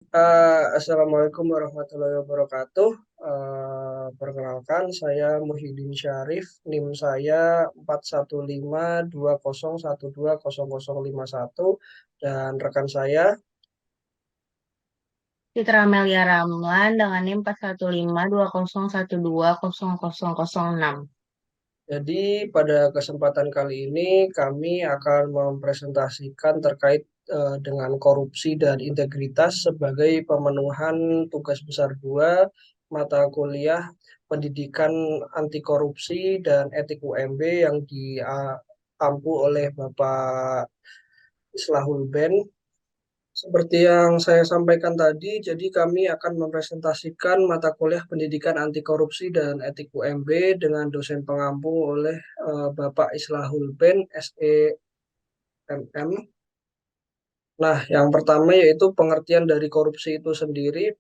Assalamualaikum warahmatullahi wabarakatuh. Perkenalkan, saya Muhyiddin Syarif. NIM saya 41520120051 dan rekan saya. Citra Amelia Ramlan dengan NIM 41520120006. Jadi pada kesempatan kali ini kami akan mempresentasikan terkait dengan korupsi dan integritas sebagai pemenuhan tugas besar 2 mata kuliah pendidikan anti korupsi dan etik UMB yang diampu oleh Bapak Islahul Ben. Seperti yang saya sampaikan tadi, jadi kami akan mempresentasikan mata kuliah pendidikan anti korupsi dan etik UMB dengan dosen pengampu oleh Bapak Islahul Ben, SEMM. Nah, yang pertama yaitu pengertian dari korupsi itu sendiri.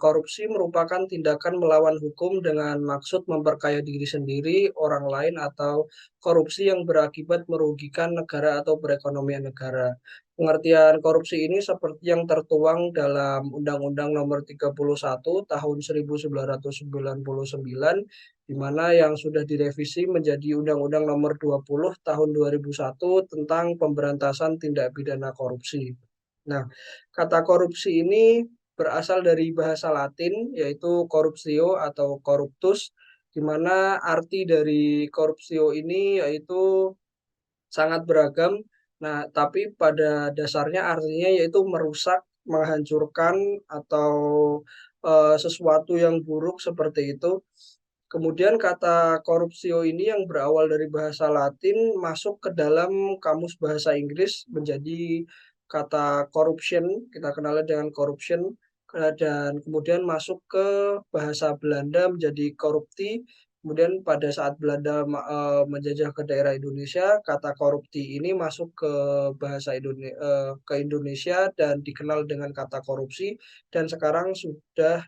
Korupsi merupakan tindakan melawan hukum dengan maksud memperkaya diri sendiri, orang lain, atau korupsi yang berakibat merugikan negara atau perekonomian negara. Pengertian korupsi ini seperti yang tertuang dalam Undang-Undang Nomor 31 Tahun 1999, di mana yang sudah direvisi menjadi Undang-Undang Nomor 20 Tahun 2001 tentang pemberantasan tindak pidana korupsi. Nah, kata korupsi ini berasal dari bahasa Latin yaitu corruptio atau corruptus, di mana arti dari corruptio ini yaitu sangat beragam. Nah, tapi pada dasarnya artinya yaitu merusak, menghancurkan, atau sesuatu yang buruk seperti itu. Kemudian kata korupsio ini yang berawal dari bahasa Latin masuk ke dalam kamus bahasa Inggris menjadi kata corruption, kita kenal dengan corruption, dan kemudian masuk ke bahasa Belanda menjadi korupti. Kemudian pada saat Belanda menjajah ke daerah Indonesia, kata korupti ini masuk ke bahasa ke Indonesia dan dikenal dengan kata korupsi, dan sekarang sudah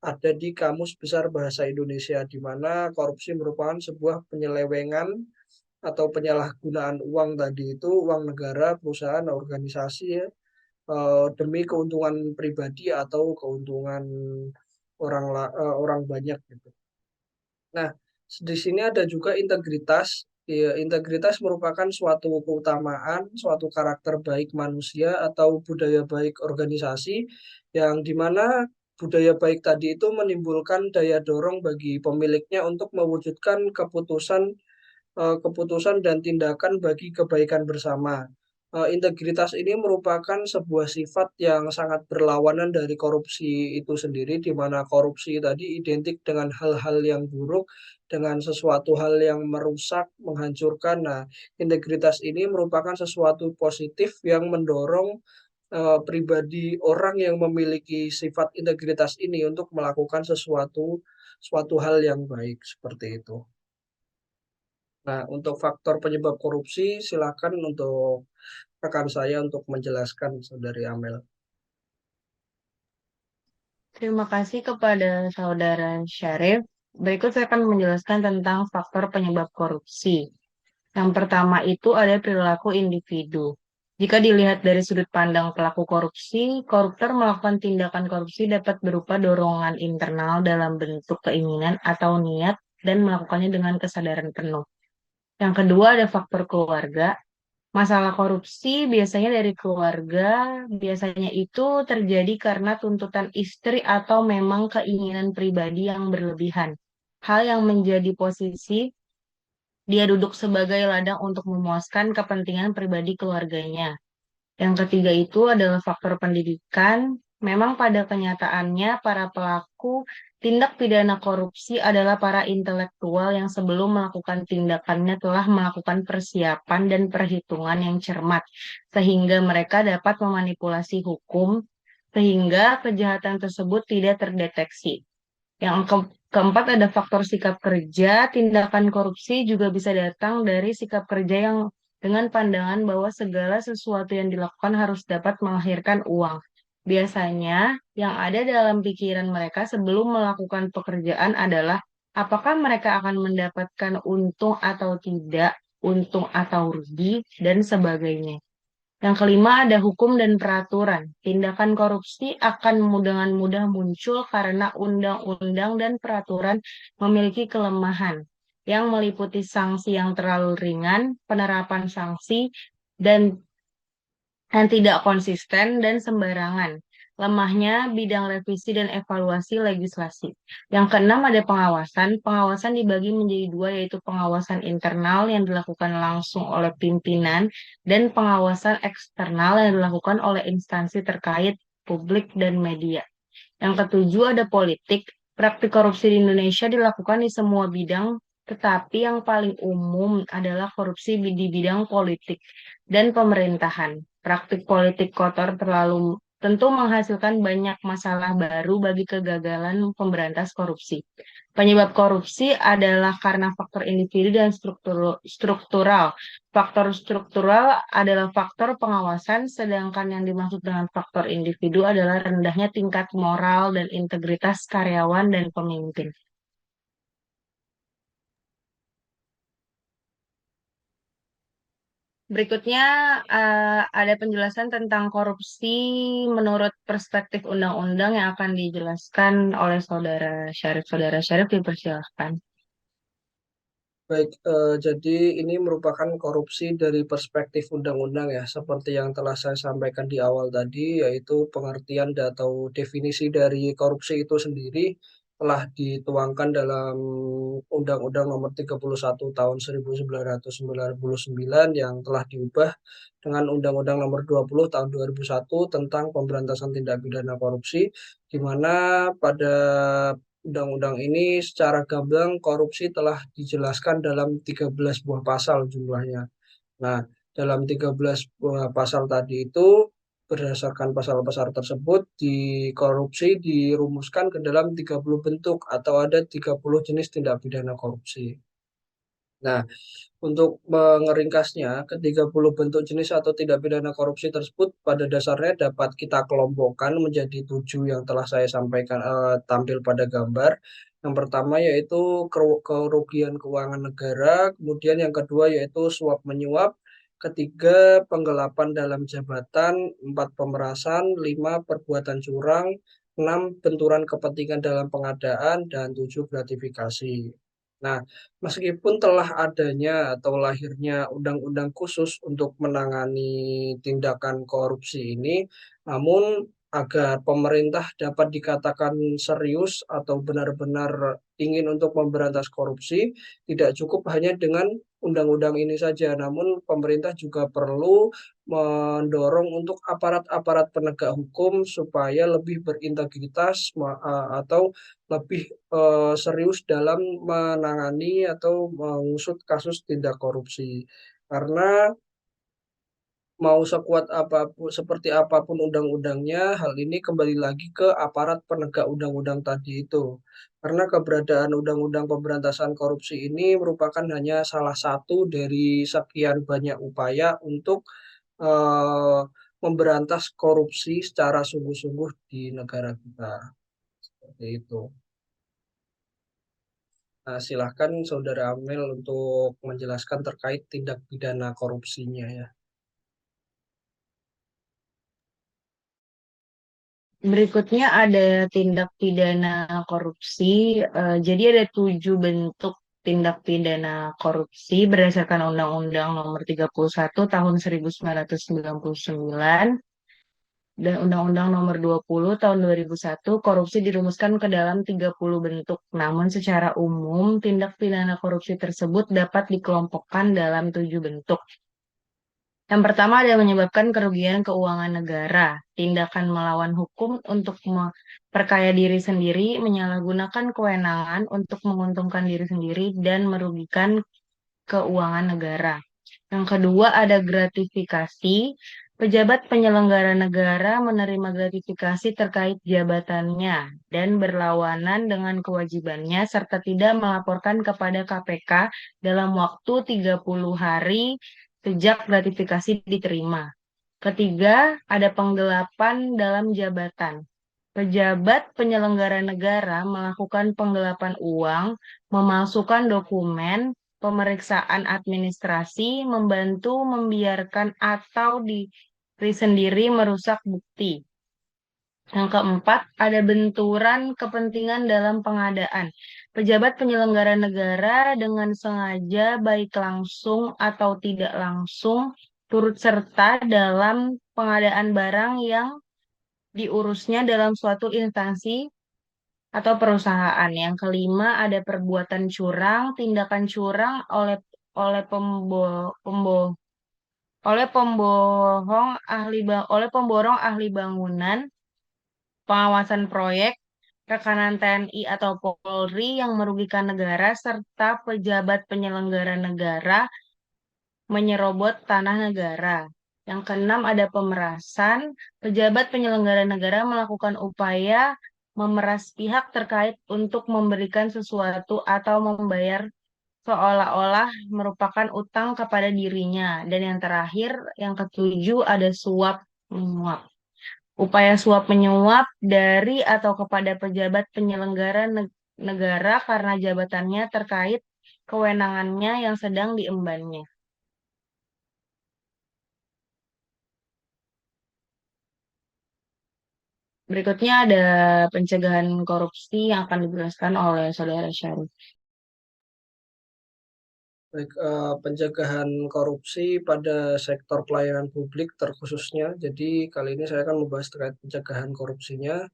ada di Kamus Besar Bahasa Indonesia, di mana korupsi merupakan sebuah penyelewengan atau penyalahgunaan uang tadi itu, uang negara, perusahaan, organisasi ya, demi keuntungan pribadi atau keuntungan orang banyak gitu. Nah, di sini ada juga integritas. Ya, integritas merupakan suatu keutamaan, suatu karakter baik manusia atau budaya baik organisasi yang dimana budaya baik tadi itu menimbulkan daya dorong bagi pemiliknya untuk mewujudkan keputusan dan tindakan bagi kebaikan bersama. Integritas ini merupakan sebuah sifat yang sangat berlawanan dari korupsi itu sendiri, di mana korupsi tadi identik dengan hal-hal yang buruk, dengan sesuatu hal yang merusak, menghancurkan. Nah, integritas ini merupakan sesuatu positif yang mendorong pribadi orang yang memiliki sifat integritas ini untuk melakukan suatu hal yang baik seperti itu. Nah, untuk faktor penyebab korupsi, silakan untuk rekan saya untuk menjelaskan, Saudari Amel. Terima kasih kepada Saudara Syarif. Berikut saya akan menjelaskan tentang faktor penyebab korupsi. Yang pertama itu ada perilaku individu. Jika dilihat dari sudut pandang pelaku korupsi, koruptor melakukan tindakan korupsi dapat berupa dorongan internal dalam bentuk keinginan atau niat dan melakukannya dengan kesadaran penuh. Yang kedua ada faktor keluarga. Masalah korupsi biasanya dari keluarga, biasanya itu terjadi karena tuntutan istri atau memang keinginan pribadi yang berlebihan. Hal yang menjadi posisi dia duduk sebagai ladang untuk memuaskan kepentingan pribadi keluarganya. Yang ketiga itu adalah faktor pendidikan. Memang pada kenyataannya para pelaku tindak pidana korupsi adalah para intelektual yang sebelum melakukan tindakannya telah melakukan persiapan dan perhitungan yang cermat, sehingga mereka dapat memanipulasi hukum, sehingga kejahatan tersebut tidak terdeteksi. Yang keempat ada faktor sikap kerja. Tindakan korupsi juga bisa datang dari sikap kerja yang dengan pandangan bahwa segala sesuatu yang dilakukan harus dapat melahirkan uang. Biasanya yang ada dalam pikiran mereka sebelum melakukan pekerjaan adalah apakah mereka akan mendapatkan untung atau tidak, untung atau rugi, dan sebagainya. Yang kelima ada hukum dan peraturan. Tindakan korupsi akan dengan mudah muncul karena undang-undang dan peraturan memiliki kelemahan yang meliputi sanksi yang terlalu ringan, penerapan sanksi, dan yang tidak konsisten dan sembarangan. Lemahnya bidang revisi dan evaluasi legislasi. Yang keenam ada pengawasan. Pengawasan dibagi menjadi dua, yaitu pengawasan internal yang dilakukan langsung oleh pimpinan dan pengawasan eksternal yang dilakukan oleh instansi terkait, publik, dan media. Yang ketujuh ada politik. Praktik korupsi di Indonesia dilakukan di semua bidang, tetapi yang paling umum adalah korupsi di bidang politik dan pemerintahan. Praktik politik kotor terlalu tentu menghasilkan banyak masalah baru bagi kegagalan pemberantas korupsi. Penyebab korupsi adalah karena faktor individu dan struktural. Faktor struktural adalah faktor pengawasan, sedangkan yang dimaksud dengan faktor individu adalah rendahnya tingkat moral dan integritas karyawan dan pemimpin. Berikutnya ada penjelasan tentang korupsi menurut perspektif undang-undang yang akan dijelaskan oleh Saudara Syarif. Saudara Syarif dipersilahkan. Baik, jadi ini merupakan korupsi dari perspektif undang-undang ya, seperti yang telah saya sampaikan di awal tadi, yaitu pengertian atau definisi dari korupsi itu sendiri telah dituangkan dalam Undang-Undang Nomor 31 Tahun 1999 yang telah diubah dengan Undang-Undang Nomor 20 Tahun 2001 tentang pemberantasan tindak pidana korupsi, di mana pada undang-undang ini secara gamblang korupsi telah dijelaskan dalam 13 buah pasal jumlahnya. Nah, dalam 13 buah pasal tadi itu berdasarkan pasal-pasal tersebut di korupsi dirumuskan ke dalam 30 bentuk atau ada 30 jenis tindak pidana korupsi. Nah, untuk mengeringkasnya, ke-30 bentuk jenis atau tindak pidana korupsi tersebut pada dasarnya dapat kita kelompokkan menjadi 7 yang telah saya sampaikan tampil pada gambar. Yang pertama yaitu kerugian keuangan negara, kemudian yang kedua yaitu suap menyuap, ketiga penggelapan dalam jabatan, empat pemerasan, lima perbuatan curang, enam benturan kepentingan dalam pengadaan, dan tujuh gratifikasi. Nah, meskipun telah adanya atau lahirnya undang-undang khusus untuk menangani tindakan korupsi ini, namun agar pemerintah dapat dikatakan serius atau benar-benar ingin untuk memberantas korupsi, tidak cukup hanya dengan undang-undang ini saja, namun pemerintah juga perlu mendorong untuk aparat-aparat penegak hukum supaya lebih berintegritas atau lebih serius dalam menangani atau mengusut kasus tindak korupsi. Karena mau sekuat apapun, seperti apapun undang-undangnya, hal ini kembali lagi ke aparat penegak undang-undang tadi itu. Karena keberadaan undang-undang pemberantasan korupsi ini merupakan hanya salah satu dari sekian banyak upaya untuk eh, memberantas korupsi secara sungguh-sungguh di negara kita. Seperti itu. Nah, silahkan Saudara Amel untuk menjelaskan terkait tindak pidana korupsinya ya. Berikutnya ada tindak pidana korupsi. Jadi ada 7 bentuk tindak pidana korupsi berdasarkan Undang-Undang Nomor 31 Tahun 1999 dan Undang-Undang Nomor 20 Tahun 2001. Korupsi dirumuskan ke dalam 30 bentuk. Namun secara umum tindak pidana korupsi tersebut dapat dikelompokkan dalam 7 bentuk. Yang pertama ada menyebabkan kerugian keuangan negara, tindakan melawan hukum untuk memperkaya diri sendiri, menyalahgunakan kewenangan untuk menguntungkan diri sendiri, dan merugikan keuangan negara. Yang kedua ada gratifikasi. Pejabat penyelenggara negara menerima gratifikasi terkait jabatannya dan berlawanan dengan kewajibannya serta tidak melaporkan kepada KPK dalam waktu 30 hari sejak gratifikasi diterima. Ketiga, ada penggelapan dalam jabatan. Pejabat penyelenggara negara melakukan penggelapan uang, memalsukan dokumen, pemeriksaan administrasi, membantu, membiarkan, atau sendiri merusak bukti. Yang keempat, ada benturan kepentingan dalam pengadaan. Pejabat penyelenggara negara dengan sengaja baik langsung atau tidak langsung turut serta dalam pengadaan barang yang diurusnya dalam suatu instansi atau perusahaan. Yang kelima, ada perbuatan curang, tindakan curang oleh oleh pemborong ahli bangunan, pengawasan proyek, rekanan TNI atau Polri yang merugikan negara, serta pejabat penyelenggara negara menyerobot tanah negara. Yang keenam ada pemerasan. Pejabat penyelenggara negara melakukan upaya memeras pihak terkait untuk memberikan sesuatu atau membayar seolah-olah merupakan utang kepada dirinya. Dan yang terakhir, yang ketujuh ada suap menyuap. Upaya suap menyuap dari atau kepada pejabat penyelenggara negara karena jabatannya terkait kewenangannya yang sedang diembannya. Berikutnya ada pencegahan korupsi yang akan dijelaskan oleh Saudara Syarif. Baik, pencegahan korupsi pada sektor pelayanan publik terkhususnya. Jadi kali ini saya akan membahas terkait pencegahan korupsinya.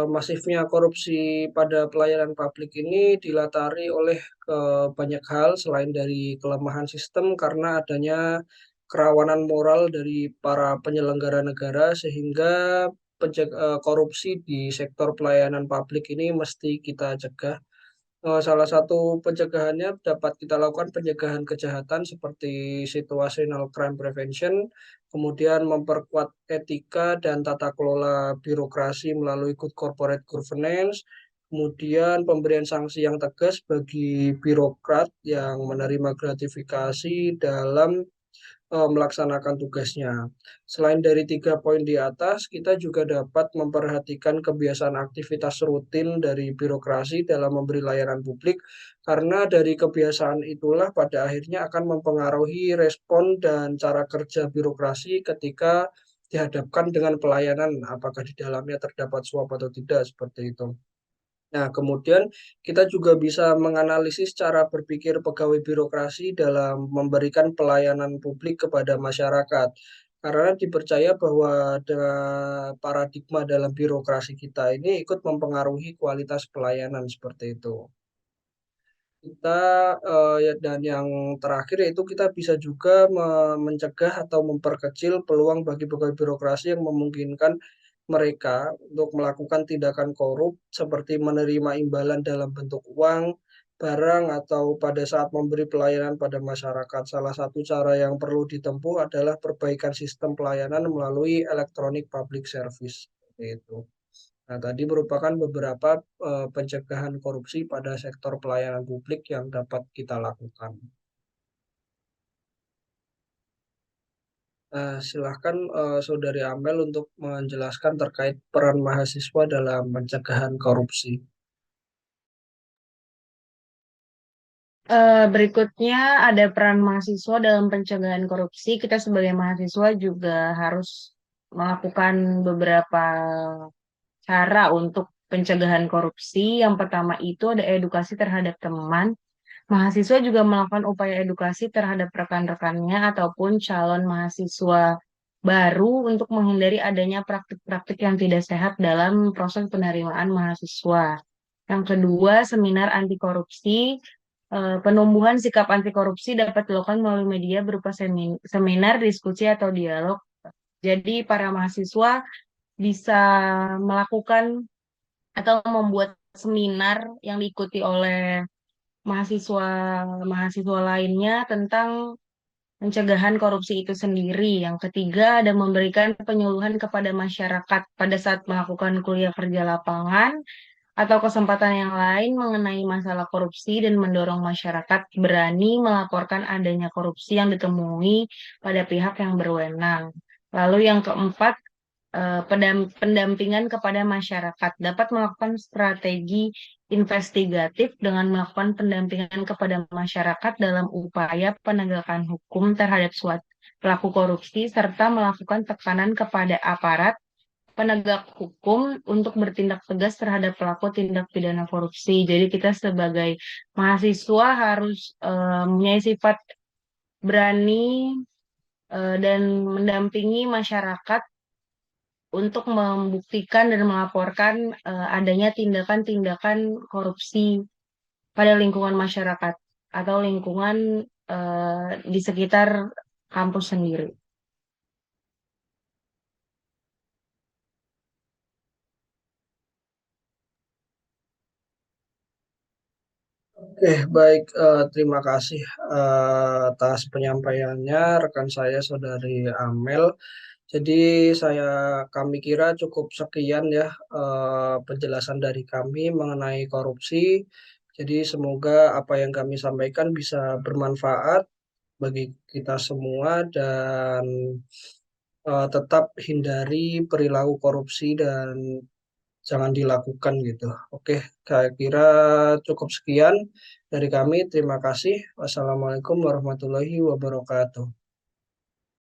Masifnya korupsi pada pelayanan publik ini dilatari oleh banyak hal selain dari kelemahan sistem karena adanya kerawanan moral dari para penyelenggara negara sehingga korupsi di sektor pelayanan publik ini mesti kita cegah. Salah satu pencegahannya dapat kita lakukan pencegahan kejahatan seperti situational crime prevention, kemudian memperkuat etika dan tata kelola birokrasi melalui good corporate governance, kemudian pemberian sanksi yang tegas bagi birokrat yang menerima gratifikasi dalam melaksanakan tugasnya. Selain dari 3 poin di atas, kita juga dapat memperhatikan kebiasaan aktivitas rutin dari birokrasi dalam memberi layanan publik, karena dari kebiasaan itulah pada akhirnya akan mempengaruhi respon dan cara kerja birokrasi ketika dihadapkan dengan pelayanan, apakah di dalamnya terdapat suap atau tidak, seperti itu. Nah, kemudian kita juga bisa menganalisis cara berpikir pegawai birokrasi dalam memberikan pelayanan publik kepada masyarakat. Karena dipercaya bahwa ada paradigma dalam birokrasi kita ini ikut mempengaruhi kualitas pelayanan seperti itu. Kita dan yang terakhir yaitu kita bisa juga mencegah atau memperkecil peluang bagi pegawai birokrasi yang memungkinkan mereka untuk melakukan tindakan korup seperti menerima imbalan dalam bentuk uang, barang, atau pada saat memberi pelayanan pada masyarakat. Salah satu cara yang perlu ditempuh adalah perbaikan sistem pelayanan melalui electronic public service. Itu. Nah, tadi merupakan beberapa pencegahan korupsi pada sektor pelayanan publik yang dapat kita lakukan. Silahkan Saudari Amel untuk menjelaskan terkait peran mahasiswa dalam pencegahan korupsi. Berikutnya ada peran mahasiswa dalam pencegahan korupsi. Kita sebagai mahasiswa juga harus melakukan beberapa cara untuk pencegahan korupsi. Yang pertama itu ada edukasi terhadap teman. Mahasiswa juga melakukan upaya edukasi terhadap rekan-rekannya ataupun calon mahasiswa baru untuk menghindari adanya praktik-praktik yang tidak sehat dalam proses penerimaan mahasiswa. Yang kedua, seminar anti korupsi. Penumbuhan sikap anti korupsi dapat dilakukan melalui media berupa seminar, diskusi, atau dialog. Jadi, para mahasiswa bisa melakukan atau membuat seminar yang diikuti oleh mahasiswa lainnya tentang pencegahan korupsi itu sendiri. Yang ketiga, ada memberikan penyuluhan kepada masyarakat pada saat melakukan kuliah kerja lapangan atau kesempatan yang lain mengenai masalah korupsi dan mendorong masyarakat berani melaporkan adanya korupsi yang ditemui pada pihak yang berwenang. Lalu yang keempat, pendampingan kepada masyarakat, dapat melakukan strategi investigatif dengan melakukan pendampingan kepada masyarakat dalam upaya penegakan hukum terhadap suatu pelaku korupsi, serta melakukan tekanan kepada aparat penegak hukum untuk bertindak tegas terhadap pelaku tindak pidana korupsi. Jadi kita sebagai mahasiswa harus mempunyai sifat berani dan mendampingi masyarakat untuk membuktikan dan melaporkan adanya tindakan-tindakan korupsi pada lingkungan masyarakat atau lingkungan di sekitar kampus sendiri. Oke, baik. Terima kasih atas penyampaiannya rekan saya Saudari Amel. Jadi kami kira cukup sekian ya penjelasan dari kami mengenai korupsi. Jadi semoga apa yang kami sampaikan bisa bermanfaat bagi kita semua dan tetap hindari perilaku korupsi dan jangan dilakukan gitu. Oke, saya kira cukup sekian dari kami. Terima kasih. Wassalamualaikum warahmatullahi wabarakatuh.